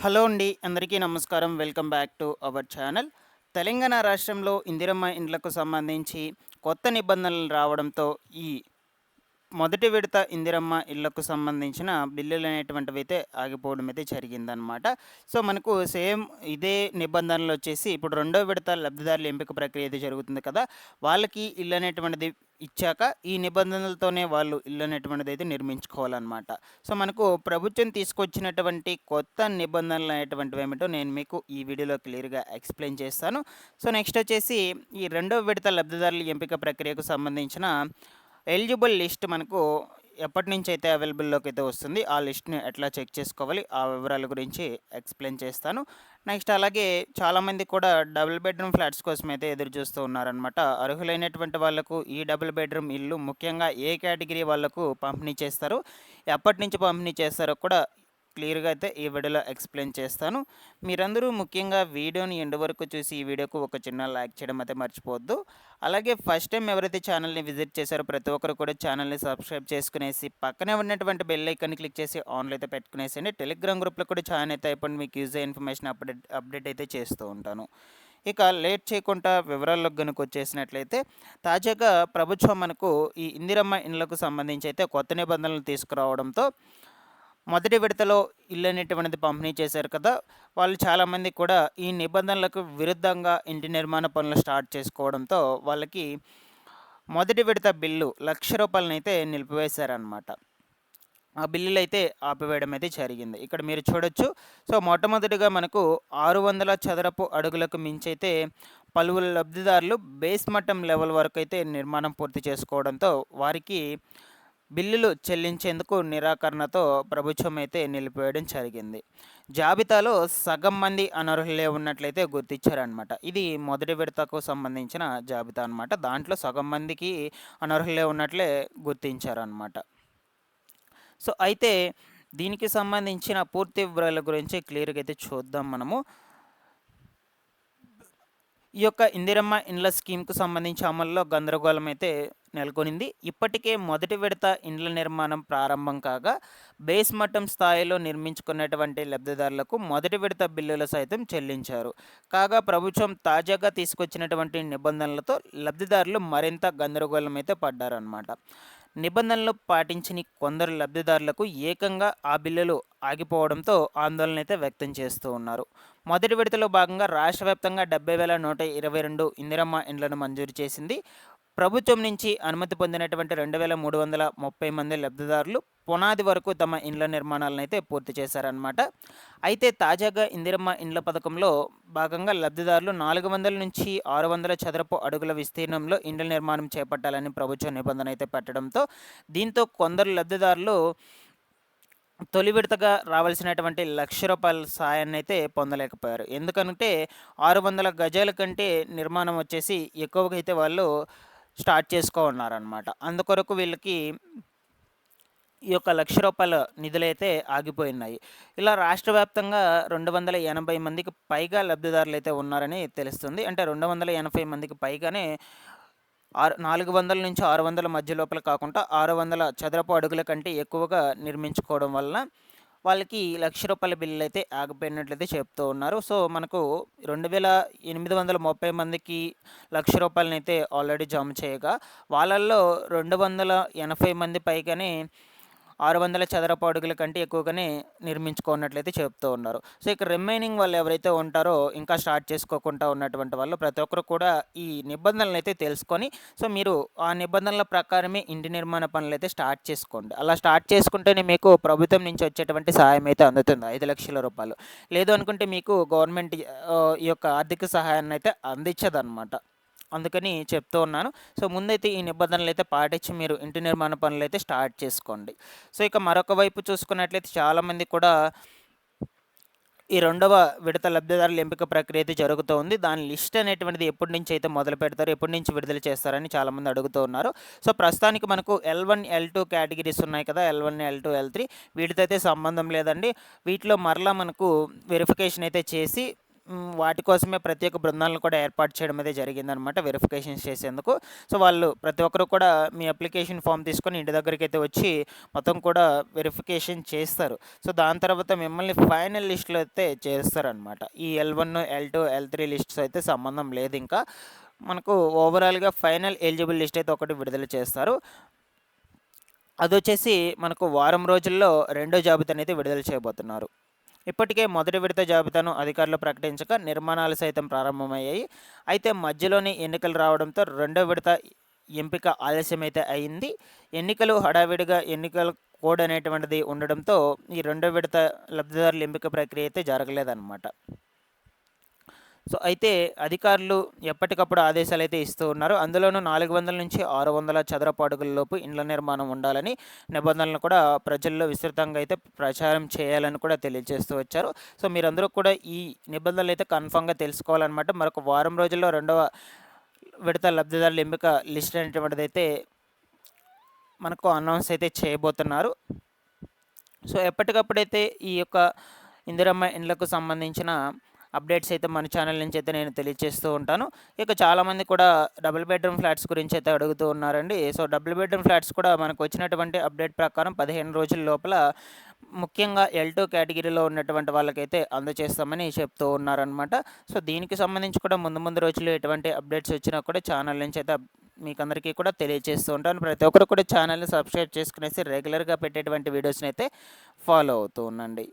Hello అండి. అందరికీ నమస్కారం. Welcome back to our channel. Telangana రాష్ట్రంలో ఇందిరమ్మ ఇండ్లకు సంబంధించి కొత్త నిబంధనలు రావడంతో ఈ మొదటి విడత ఇందిరమ్మ ఇళ్లకు సంబంధించిన బిల్లులనేటువంటివైతే ఆగిపోవడమైతే జరిగిందనమాట. సో, మనకు సేమ్ ఇదే నిబంధనలొచ్చేసి ఇప్పుడు రెండో విడత లబ్ధిదారుల ఎంపిక ప్రక్రియ అయితే జరుగుతుంది కదా! వాళ్ళకి ఇల్లనేటువంటిది ఇచ్చాక ఈ నిబంధనలతోనే వాళ్ళు ఇల్లనేటువంటిదైతే నిర్మించుకోవాలనమాట. సో, మనకు ప్రభుత్వం తీసుకొచ్చినటువంటి కొత్త నిబంధనలనేటువంటివేమిటో నేను మీకు ఈ వీడియోలో క్లియర్‌గా ఎక్స్‌ప్లెయిన్ చేస్తాను. సో, నెక్స్టొచ్చేసి ఈ రెండో విడత లబ్ధిదారుల ఎంపిక ప్రక్రియకు సంబంధించిన ఎలిజిబుల్ లిస్ట్ మనకు ఎప్పటినుంచైతే అవైలబుల్‌లోకైతే వస్తుంది. ఆ లిస్ట్‌ని ఎట్లా చెక్ చేసుకోవాలి, ఆ వివరాల గురించి ఎక్స్‌ప్లెయిన్ చేస్తాను. నెక్స్ట్ అలాగే చాలామంది కూడా డబుల్ బెడ్‌రూమ్ ఫ్లాట్స్ కోసమైతే ఎదురు చూస్తూ ఉన్నారనమాట. అర్హులైనటువంటి వాళ్ళకు ఈ డబుల్ బెడ్‌రూమ్ ఇల్లు ముఖ్యంగా ఏ కేటగిరీ వాళ్ళకు పంపిణీ చేస్తారు, ఎప్పటినుంచి పంపిణీ చేస్తారో కూడా క్లియర్‌గా అయితే ఈ వీడియోలో ఎక్స్‌ప్లెయిన్ చేస్తాను. మీరందరూ ముఖ్యంగా వీడియోని ఎండ్ వరకు చూసి ఈ వీడియోకు ఒక చిన్న లైక్ చేయడం అయితే మర్చిపోవద్దు. అలాగే ఫస్ట్ టైం ఎవరైతే ఛానల్‌ని విజిట్ చేశారో ప్రతి ఒక్కరు కూడా ఛానల్‌ని సబ్స్క్రైబ్ చేసుకునేసి పక్కనే ఉన్నటువంటి బెల్ ఐకాన్‌ని క్లిక్ చేసి ఆన్‌లో అయితే పెట్టుకునేసేయండి. టెలిగ్రామ్ గ్రూప్‌లో కూడా జాయిన్ అయితే అయిపోండి. మీకు యూజ్ అయ్యే ఇన్ఫర్మేషన్ అప్డేట్ అయితే చేస్తూ ఉంటాను. ఇక లేట్ చేయకుండా వివరాల్లోకి గనుక వచ్చేసినట్లయితే తాజాగా ప్రభుత్వం మనకు ఈ ఇందిరమ్మ ఇండ్లకు సంబంధించి అయితే కొత్త నిబంధనలు తీసుకురావడంతో మొదటి విడతలో ఇల్లు అనేటువంటిది పంపిణీ చేశారు కదా! వాళ్ళు చాలామంది కూడా ఈ నిబంధనలకు విరుద్ధంగా ఇంటి నిర్మాణ పనులు స్టార్ట్ చేసుకోవడంతో వాళ్ళకి మొదటి విడత బిల్లు రూ. 1,00,000 నిలిపివేశారనమాట. ఆ బిల్లులైతే ఆపివేయడం అయితే జరిగింది. ఇక్కడ మీరు చూడొచ్చు. సో, మొట్టమొదటిగా మనకు 600 చదరపు అడుగులకు మించైతే పలువురు లబ్ధిదారులు బేస్ మట్టం లెవెల్ వరకైతే నిర్మాణం పూర్తి చేసుకోవడంతో వారికి బిల్లులు చెల్లించేందుకు నిరాకరణతో ప్రభుత్వం అయితే నిలిపివేయడం జరిగింది. జాబితాలో సగం మంది అనర్హులే ఉన్నట్లయితే గుర్తించారనమాట. ఇది మొదటి విడతకు సంబంధించిన జాబితా అనమాట. దాంట్లో సగం మందికి అనర్హులే ఉన్నట్లే గుర్తించారనమాట. సో, అయితే దీనికి సంబంధించిన పూర్తి వివరాల గురించి క్లియర్‌గా అయితే చూద్దాం మనము. ఈ యొక్క ఇందిరమ్మ ఇండ్ల స్కీమ్‌కు సంబంధించి అమలులో గందరగోళం అయితే నెలకొనింది. ఇప్పటికే మొదటి విడత ఇండ్ల నిర్మాణం ప్రారంభం కాగా బేస్ మట్టం స్థాయిలో నిర్మించుకున్నటువంటి లబ్ధిదారులకు మొదటి విడత బిల్లులు సైతం చెల్లించారు. కాగా ప్రభుత్వం తాజాగా తీసుకొచ్చినటువంటి నిబంధనలతో లబ్ధిదారులు మరింత గందరగోళం అయితే పడ్డారన్నమాట. నిబంధనలు పాటించని కొందరు లబ్ధిదారులకు ఏకంగా ఆ బిల్లులు ఆగిపోవడంతో ఆందోళన అయితే వ్యక్తం చేస్తూ ఉన్నారు. మొదటి విడతలో భాగంగా రాష్ట్ర వ్యాప్తంగా 70,122 ఇందిరమ్మ ఇండ్లను మంజూరు చేసింది. ప్రభుత్వం నుంచి అనుమతి పొందినటువంటి 2,330 మంది లబ్ధిదారులు పునాది వరకు తమ ఇండ్ల నిర్మాణాలనైతే పూర్తి చేశారన్నమాట. అయితే తాజాగా ఇందిరమ్మ ఇండ్ల పథకంలో భాగంగా లబ్ధిదారులు 400 నుంచి 600 చదరపు అడుగుల విస్తీర్ణంలో ఇండ్ల నిర్మాణం చేపట్టాలని ప్రభుత్వం నిబంధన అయితే పెట్టడంతో దీంతో కొందరు లబ్ధిదారులు తొలి విడతగా రావాల్సినటువంటి రూ. 1,00,000 సాయాన్నైతే పొందలేకపోయారు. ఎందుకంటే 600 గజాల కంటే నిర్మాణం వచ్చేసి ఎక్కువగా అయితే వాళ్ళు స్టార్ట్ ఉన్నారనమాట. అందుకొరకు వీళ్ళకి ఈ యొక్క రూ. 1,00,000 నిధులైతే ఆగిపోయినాయి. ఇలా రాష్ట్ర వ్యాప్తంగా 280 మందికి పైగా లబ్ధిదారులైతే ఉన్నారని తెలుస్తుంది. అంటే 280 మందికి పైగానే 400 నుంచి 600 మధ్య లోపల కాకుండా 600 చదరపు అడుగుల కంటే ఎక్కువగా నిర్మించుకోవడం వలన వాళ్ళకి రూ. 1,00,000 బిల్లులైతే ఆగిపోయినట్లయితే చెప్తూ ఉన్నారు. సో, మనకు 2,830 మందికి రూ. 1,00,000 ఆల్రెడీ జమ చేయగా వాళ్ళల్లో 280 మంది పైగానే 600 చదరపు అడుగుల కంటే ఎక్కువగానే నిర్మించుకున్నట్లయితే చెప్తూ ఉన్నారు. సో, ఇక రిమైనింగ్ వాళ్ళు ఎవరైతే ఉంటారో ఇంకా స్టార్ట్ చేసుకోకుండా ఉన్నటువంటి వాళ్ళు ప్రతి ఒక్కరు కూడా ఈ నిబంధనలనైతే తెలుసుకొని సో, మీరు ఆ నిబంధనల ప్రకారమే ఇంటి నిర్మాణ పనులైతే స్టార్ట్ చేసుకోండి. అలా స్టార్ట్ చేసుకుంటేనే మీకు ప్రభుత్వం నుంచి వచ్చేటువంటి సహాయం అయితే అందుతుంది. రూ. 5,00,000. లేదు అనుకుంటే మీకు గవర్నమెంట్ ఈ యొక్క ఆర్థిక సహాయాన్ని అయితే అందించదనమాట. అందుకని చెప్తూ ఉన్నాను. సో, ముందైతే ఈ నిబంధనలైతే పాటించి మీరు ఇంటి నిర్మాణ పనులైతే స్టార్ట్ చేసుకోండి. సో, ఇక మరొక వైపు చూసుకున్నట్లయితే చాలామంది కూడా ఈ రెండవ విడత లబ్ధిదారుల ఎంపిక ప్రక్రియ అయితే జరుగుతూ ఉంది. దాని లిస్ట్ అనేటువంటిది ఎప్పటి నుంచి అయితే మొదలు పెడతారు, ఎప్పటి నుంచి విడుదల చేస్తారని చాలామంది అడుగుతూ ఉన్నారు. సో, ప్రస్తుతానికి మనకు L1, L2 కేటగిరీస్ ఉన్నాయి కదా! L1, L2, L3 వీటితో అయితే సంబంధం లేదండి. వీటిలో మరలా మనకు వెరిఫికేషన్ అయితే చేసి వాటి కోసమే ప్రత్యేక బృందాలను కూడా ఏర్పాటు చేయడం అయితే జరిగిందనమాట వెరిఫికేషన్స్ చేసేందుకు. సో వాళ్ళు ప్రతి ఒక్కరు కూడా మీ అప్లికేషన్ ఫామ్ తీసుకొని ఇంటి దగ్గరికి అయితే వచ్చి మొత్తం కూడా వెరిఫికేషన్ చేస్తారు. సో దాని తర్వాత మిమ్మల్ని ఫైనల్ లిస్టులో అయితే చేస్తారనమాట. ఈ L1, L2, L3 లిస్ట్స్ అయితే సంబంధం లేదు. ఇంకా మనకు ఓవరాల్గా ఫైనల్ ఎలిజిబుల్ లిస్ట్ అయితే ఒకటి విడుదల చేస్తారు. అదొచ్చేసి మనకు వారం రోజుల్లో రెండో జాబితాను అయితే విడుదల చేయబోతున్నారు. ఇప్పటికే మొదటి విడత జాబితాను అధికారులు ప్రకటించక నిర్మాణాలు సైతం ప్రారంభమయ్యాయి. అయితే మధ్యలోనే ఎన్నికలు రావడంతో రెండో విడత ఎంపిక ఆలస్యమైతే అయింది. ఎన్నికలు హడావిడిగా ఎన్నికల కోడ్ అనేటువంటిది ఉండడంతో ఈ రెండో విడత లబ్ధిదారుల ఎంపిక ప్రక్రియ అయితే జరగలేదన్నమాట. సో అయితే అధికారులు ఎప్పటికప్పుడు ఆదేశాలు అయితే ఇస్తూ ఉన్నారు. అందులోనూ 400 నుంచి 600 చదరపు అడుగుల లోపు ఇండ్ల నిర్మాణం ఉండాలని నిబంధనలు కూడా ప్రజల్లో విస్తృతంగా అయితే ప్రచారం చేయాలని కూడా తెలియజేస్తూ వచ్చారు. సో మీరందరూ కూడా ఈ నిబంధనలు అయితే కన్ఫామ్గా తెలుసుకోవాలన్నమాట. మరొక వారం రోజుల్లో రెండవ విడత లబ్ధిదారుల ఎంపిక లిస్ట్ అనేటువంటిది అయితే మనకు అనౌన్స్ అయితే చేయబోతున్నారు. సో ఎప్పటికప్పుడైతే ఈ యొక్క ఇందిరమ్మ ఇండ్లకు సంబంధించిన అప్డేట్స్ అయితే మన ఛానల్ నుంచి అయితే నేను తెలియజేస్తూ ఉంటాను. ఇక చాలామంది కూడా డబుల్ బెడ్రూమ్ ఫ్లాట్స్ గురించి అయితే అడుగుతూ ఉన్నారండి. సో డబుల్ బెడ్రూమ్ ఫ్లాట్స్ కూడా మనకు వచ్చినటువంటి అప్డేట్ ప్రకారం 15 రోజుల లోపల ముఖ్యంగా L2 కేటగిరీలో ఉన్నటువంటి వాళ్ళకైతే అందజేస్తామని చెప్తూ ఉన్నారనమాట. సో దీనికి సంబంధించి కూడా ముందు రోజుల్లో ఎటువంటి అప్డేట్స్ వచ్చినా కూడా ఛానల్ నుంచి అయితే మీకు అందరికీ కూడా తెలియజేస్తూ ఉంటాను. ప్రతి ఒక్కరు కూడా ఛానల్ని సబ్స్క్రైబ్ చేసుకునేసి రెగ్యులర్గా పెట్టేటువంటి వీడియోస్ని అయితే ఫాలో అవుతూ ఉండండి.